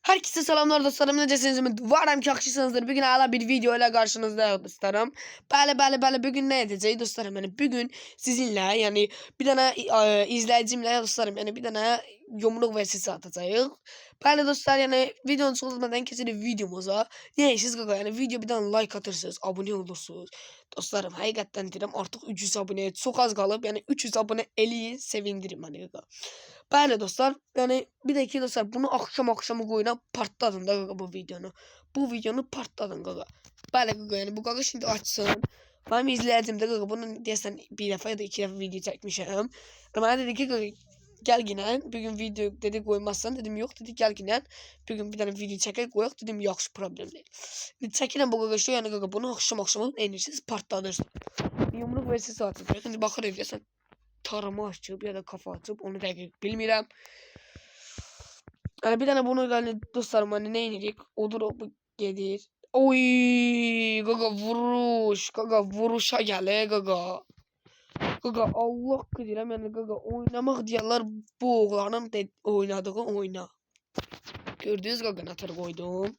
Herkese selamlar dostlarım. Necəsiniz? Varam ki, yaxşısınızdır. Bugün hala bir video ile karşınızdayım dostlarım. Bəli, bugün ne edeceğiz dostlarım? Yani bugün sizinle yani bir tane izleyicimle dostlarım yani bir tane yumruk vs atacağız. Bəli dostlar yani videonun uzatmadan keçelim videomuza. Ne işiniz qaqa? Yani video bir tane like atırsınız, abone olursunuz. Dostlarım həqiqətən deyirəm artık 300 aboneye çok az qalıb. Yani 300 abone eləyin, sevindirim hani qaqa. Bəli dostlar, yani bir de ki dostlar bunu akşam qoyuna partladın da qaqa bu videonu. Bu videonu partladın qaqa. Bəli qaqa yani bu qaqa şimdi açsın. Benim izləyicim də qaqa bunu deyəsən bir dəfə ya da iki dəfə video çəkmişəm. Bana dedi ki qaqa gel yine bugün video dedi koymazsan dedim yok dedi gel yine bugün bir tane video çekek koyak dedim yaxşı problem değil. Çəkirəm bu qaqa şu yani qaqa bunu akşam enirsiniz partladırsın. Yumruk versi saatı. Şimdi bakır evlesen tarama açıp ya da kafa açıp onu dəqiq bilmirəm. Yani bir tane bunu yani dostlarım hani ne inirik odur o gelir. Oy gaga vuruş gaga vuruşa gele gaga. Gaga Allah kıdıram yani gaga oynamak diyorlar bu oğlanın oynadığı oyna. Gördünüz gaga ne atar koydum.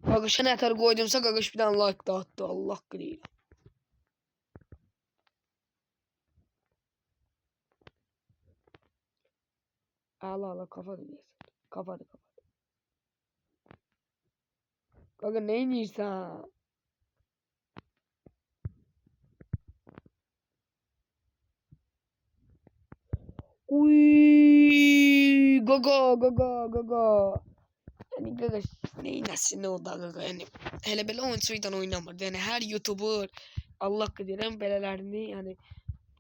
Gaga ne atar koydumsa gaga bir tane like da attı Allah kıdıram. Allah kafa diyorsun. Kafadı. Gaga ne iniyorsan? Uy gaga. Yani gaga neyin o da gaga yani hele böyle oyuncuydan oynamır yani her YouTuber Allah kıdıram belelerini yani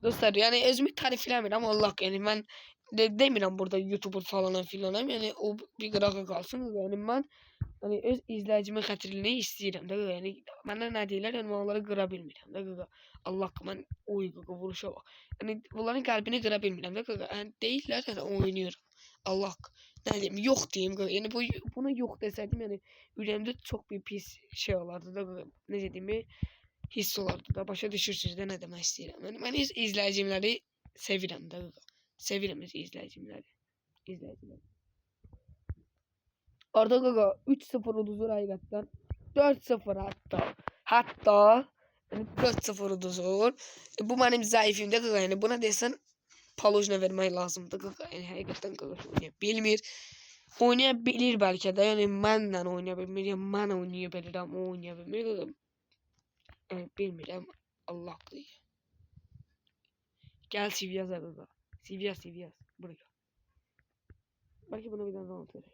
dostlar yani özümü tariflemirəm ama Allah yani ben demirəm burada YouTuber falan filanam yani o bir qırağa qalsın yani ben hani öz izləyicimin xətrini istəyirəm də yani mənə nə deyirlər yəni onları qıra bilmirəm də qaqa Allah mən oy qaqa vuruşa bax yani bunların qəlbini qıra bilmirəm də qaqa yəni deyirlər yəni oynayıram Allah ne diyeyim yok diyeyim qaqa yəni buna yok desəydim yəni ürəyimdə çox bir pis şey olardı da qaqa necə deyim hiss olardı da başa düşürsünüz də nə demək istəyirəm yəni mən izləyicimləri sevirəm də qaqa sevirəm izləyicimləri Arda Gaga 3-0 uduzur həqiqətən. 4-0 hatta yani 4-0 uduzur. Bu benim zayıfımda Gaga yani buna desen Palojna vermək lazımdır Gaga. Yəni həqiqətən Gaga oynaya bilmir. Oynayabilir belki de yani mənlə oynaya bilmir. Yəni mən oynaya bilirəm, o oynaya bilmir Gaga. Yəni bilmirəm Allah qıyır. Gel Siviyaz'a Gaga. Siviyaz buraya. Belki buna bir tane anlatır.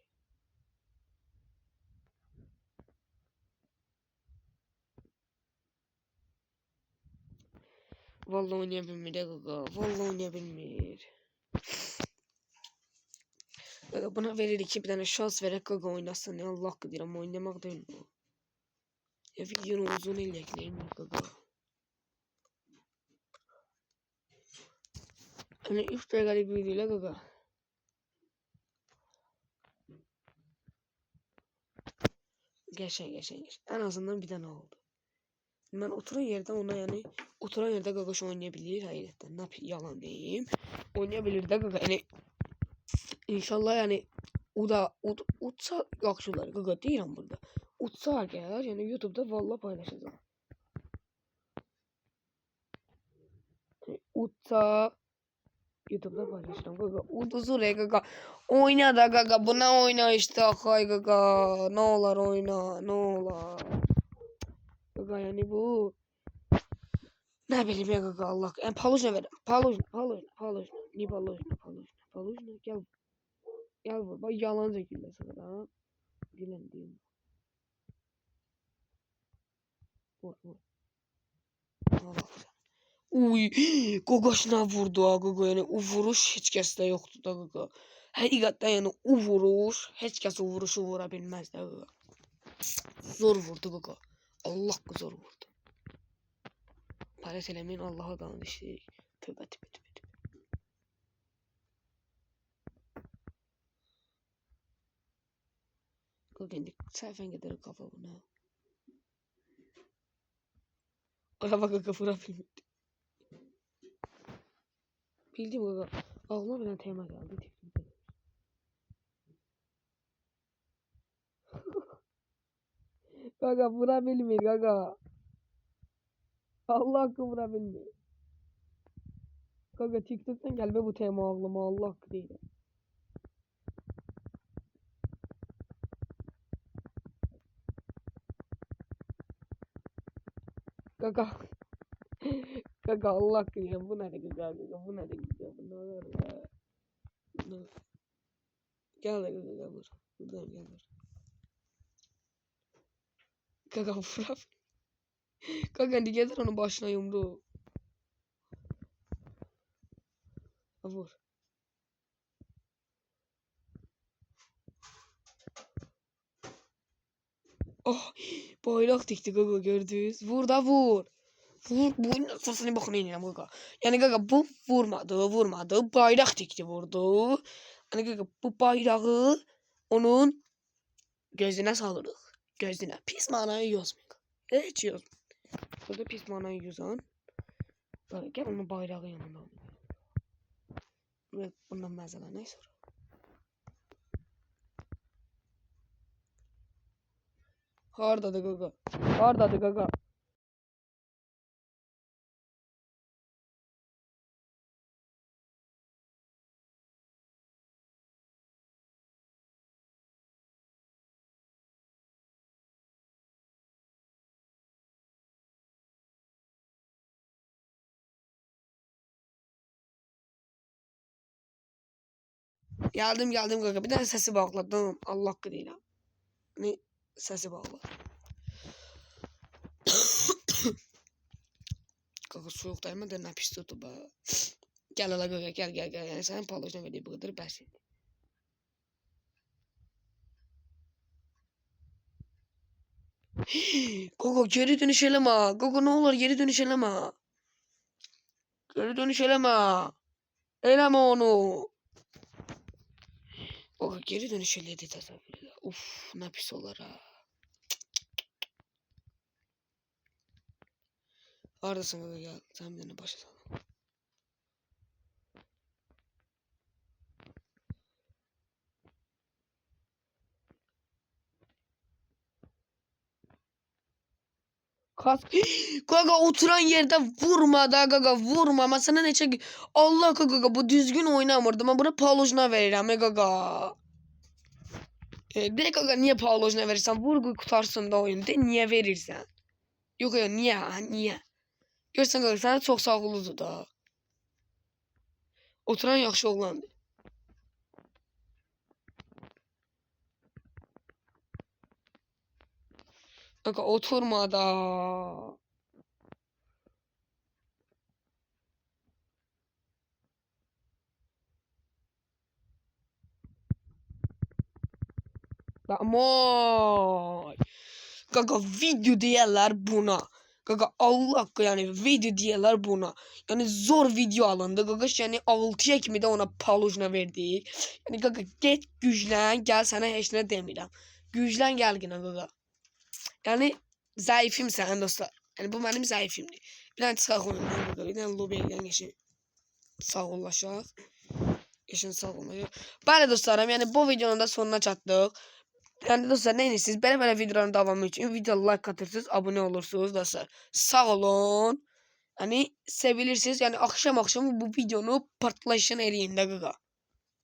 Vallahi oynayabilmir Gaga. Vallahi oynayabilmir. Gaga buna verir iki bir tane şans vererek Gaga oynasın. Ya Allah kıdıram oynamak değil bu. Ya videonun uzun illekleyin Gaga. Hani 3 dakikalık videoyla Gaga. Geçen. En azından bir tane oldu. Ben oturan yerde ona yani oturan yerde Gagaş oynayabilir hayretten. Ne yapayım yalan diyeyim. Oynayabilir de Gaga yani inşallah yani o da utsa yaxşılar Gaga deyirəm burada. Utsa gələr yani YouTube'da vallahi paylaşacağım. Yani, utsa YouTube'da paylaşacağım Gaga. Uduzur Gaga. Oyna da Gaga. Buna oyna işte akay Gaga. Ne olar oyna. Ne olar. Gaga yani bu. Ne bileyim ya Gaga Allah. Yani Palojna ver. Palojna. Niye Palojna gel. Gel vur. Bak yalan şekilde sana. Dilim. Vur. Allah. Uy. Gagaşına vurdu ha Gaga. Yani o vuruş hiç kəsdə yoktu da Gaga. Həqiqətən yəni o vuruş heç kəs o vuruşu vura bilməz də Gaga. Zor vurdu Gaga. Allah zor vurdu. Paret eləməyin Allah'a danışır. Tövbə. Gaga indi səhvən qədər kafa buna. Araba Gaga vura bilmədi. Bildim Gaga. Ağlıma bir tema geldi. Gaga vura bilmir gaga. Allah hakkı vura bilmir. Gaga TikTok'tan gelme bu tema aklıma Allah hakkı değil. Gaga. Gaga Allah hakkı değil. Bu ne de güzel gaga. Bu ne de güzel. Bu ne olur ya. Gel de gaga gel vur. Buradan gel vur. Gaga vura. Gaga ne gelir onun başına yumruğu. Vur. Oh, bayrak dikti gaga gördünüz. Vur da vur. Vur. Bu sosuna bakın yine gaga. Yani gaga bu vurmadı. Bayrak dikti vurdu. Yani gaga bu bayrağı onun gözüne salırıq. Gözüne. Pis manayı yazmayın. Hiç yazmayın. Burada pis manayı yazan. Gel onun bayrağı yanına. Ve bundan mesela neyse. Hardadır gaga. Hardadır gaga. Geldim gaga. Bir tane sesi bağladım. Allah hakkı değil ha. Hani sesi bağladım. Gaga soğuqdayım da nə pis tutub ha. Gel ala gaga gel. Yəni sənin palajına verdiyi bu qədər bəs idi. Gaga geri dönüş eləmə. Gaga ne olur geri dönüş eləmə. Geri dönüş eləmə. Eləmə onu. Gaga geri dönüş elədi təsəvvür elə. Uf nə pis olar ha. Haradasın gaga gel. Sən bir dənə başa sal. Kask. Gaga oturan yerde vurma da gaga vurma. Ama sana ne çek? Allah gaga bu düzgün oynamırdı. Ben buna palojuna verirəm gaga. De gaga niye palojuna verirsən? Vur qutarsın da oyun. De niye verirsən? Yok ya niye? Niye? Görsən gaga sana çok sağlıdır da. Oturan yaxşı oğlandı. Gaga oturma da. Amoy. Gaga video deyirlər buna. Gaga Allah haqqı yani video deyirlər buna. Yani zor video alındı. Gaga yani 6'ya kimi de ona palujna verdik. Yani gaga get güclən gel sana heç nə demirəm. Güclən gel yine gaga. Yani zayıfım sen dostlar. Yani bu benim zayıfımdır. Bir tane çıxaq oyundan gaga. Bir tane lobiyə gedən geçin. Sağollaşaq. Geçin sağollaşaq. Bəli dostlarım yani bu videonun da sonuna çatdıq. Yani dostlar neyiniz siz böyle videoların devamı için video like atırsınız, abone olursunuz dostlar. Sağ olun. Yani sevilirsiniz. Yani akşam bu videonu partlayışını eləyində qaqa.